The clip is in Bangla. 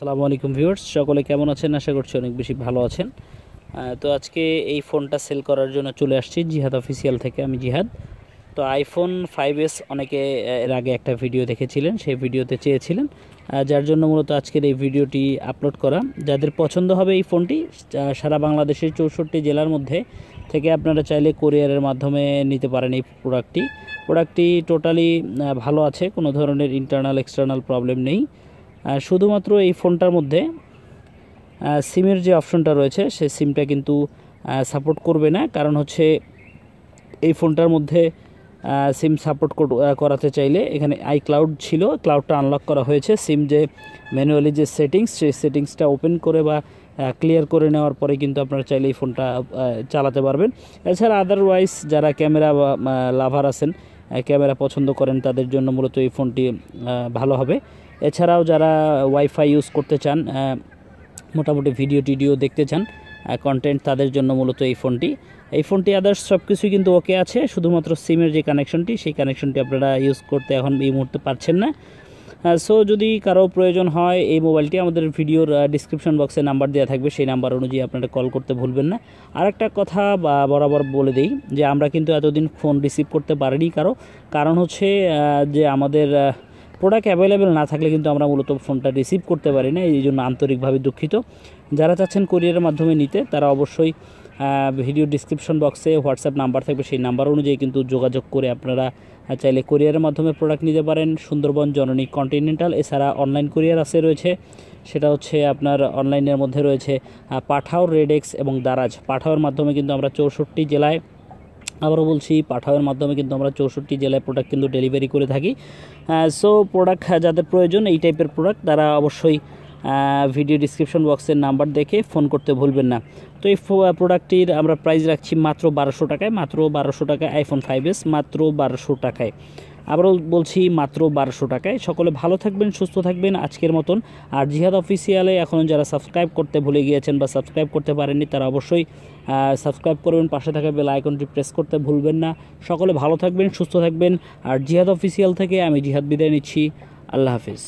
আসসালামু আলাইকুম ভিউয়ার্স, সকলে কেমন আছেন? আশা করছি অনেক বেশি ভালো আছেন। তো আজকে এই ফোনটা সেল করার জন্য চলে আসছি জিহাদ অফিসিয়াল থেকে। আমি জিহাদ। তো আইফোন 5s অনেকে এর আগে একটা ভিডিও দেখেছিলেন, সেই ভিডিওতে চেয়েছিলেন, যার জন্য মূলত আজকের এই ভিডিওটি আপলোড করা। যাদের পছন্দ হবে এই ফোনটি, সারা বাংলাদেশের 64 জেলার মধ্যে থেকে আপনারা চাইলে কোরিয়ারের মাধ্যমে নিতে পারেন। এই প্রোডাক্টটি টোটালি ভালো আছে, কোনো ধরনের ইন্টারনাল এক্সটার্নাল প্রবলেম নেই। শুধুমাত্র এই ফোনটার মধ্যে সিমের যে অপশনটা রয়েছে সেই সিমটা কিন্তু সাপোর্ট করবে না। কারণ হচ্ছে এই ফোনটার মধ্যে সিম সাপোর্ট করাতে চাইলে এখানে আইক্লাউড ছিল, ক্লাউডটা আনলক করা হয়েছে। সিম যে ম্যানুয়ালি যে সেটিংস, সেই সেটিংসটা ওপেন করে বা ক্লিয়ার করে নেওয়ার পরে কিন্তু আপনারা চাইলে এই ফোনটা চালাতে পারবেন। এছাড়া আদারওয়াইজ যারা ক্যামেরা বা লাভার আছেন, ক্যামেরা পছন্দ করেন, তাদের জন্য মূলত এই ফোনটি ভালো হবে। এছাড়াও যারা ওয়াইফাই ইউজ করতে চান, মোটামুটি ভিডিও টিডিও দেখতে চান, কন্টেন্ট, তাদের জন্য মূলত এই ফোনটি আদার্স সব কিছুই কিন্তু ওকে আছে। শুধুমাত্র সিমের যে কানেকশনটি, সেই কানেকশনটি আপনারা ইউজ করতে এখন এই মুহূর্তে পারছেন না। সো যদি কারো প্রয়োজন হয়, এই মোবাইলটি আমাদের ভিডিওর ডিসক্রিপশন বক্সে নাম্বার দেওয়া থাকবে, সেই নাম্বার অনুযায়ী আপনারা কল করতে ভুলবেন না। আরেকটা কথা বরাবর বলে দিই যে আমরা কিন্তু এতদিন ফোন রিসিভ করতে পারিনি কারণ হচ্ছে যে আমাদের প্রোডাক্ট অ্যাভেলেবেল না থাকলে কিন্তু আমরা মূলত ফোনটা রিসিভ করতে পারি না। এই জন্য আন্তরিকভাবে দুঃখিত। যারা চাচ্ছেন কোরিয়ারের মাধ্যমে নিতে, তারা অবশ্যই ভিডিও ডিসক্রিপশন বক্সে হোয়াটসঅ্যাপ নাম্বার থাকবে, সেই নাম্বার অনুযায়ী কিন্তু যোগাযোগ করে আপনারা চাইলে কোরিয়ারের মাধ্যমে প্রোডাক্ট নিতে পারেন। সুন্দরবন, জননী, কন্টিনেন্টাল, এছাড়া অনলাইন কোরিয়ার রয়েছে। সেটা হচ্ছে আপনার অনলাইনের মধ্যে রয়েছে পাঠাও, রেডেক্স এবং দারাজ। পাঠাওয়ের মাধ্যমে কিন্তু আমরা 64 জেলায়, আবারও বলছি, পাঠাওয়ের মাধ্যমে কিন্তু আমরা 64 জেলায় প্রোডাক্ট কিন্তু ডেলিভারি করে থাকি। সো প্রোডাক্ট যাদের প্রয়োজন এই টাইপের প্রোডাক্ট, তারা অবশ্যই ভিডিও ডিসক্রিপশন বক্সের নাম্বার দেখে ফোন করতে ভুলবেন না। তো এই প্রোডাক্টটির আমরা প্রাইস রাখছি মাত্র 1200 টাকায়, মাত্র 1200 টাকায় আইফোন 5s, মাত্র 1200 টাকায়। আবারও বলছি, মাত্র 1200 টাকায়। সকলে ভালো থাকবেন, সুস্থ থাকবেন আজকের মতন। আর জিহাদ অফিসিয়ালে এখনও যারা সাবস্ক্রাইব করতে ভুলে গিয়েছেন বা সাবস্ক্রাইব করতে পারেননি, তারা অবশ্যই সাবস্ক্রাইব করবেন, পাশে থাকা বেল আইকনটি প্রেস করতে ভুলবেন না। সকলে ভালো থাকবেন, সুস্থ থাকবেন। আর জিহাদ অফিসিয়াল থেকে আমি জিহাদ বিদায় নিচ্ছি। আল্লাহ হাফিজ।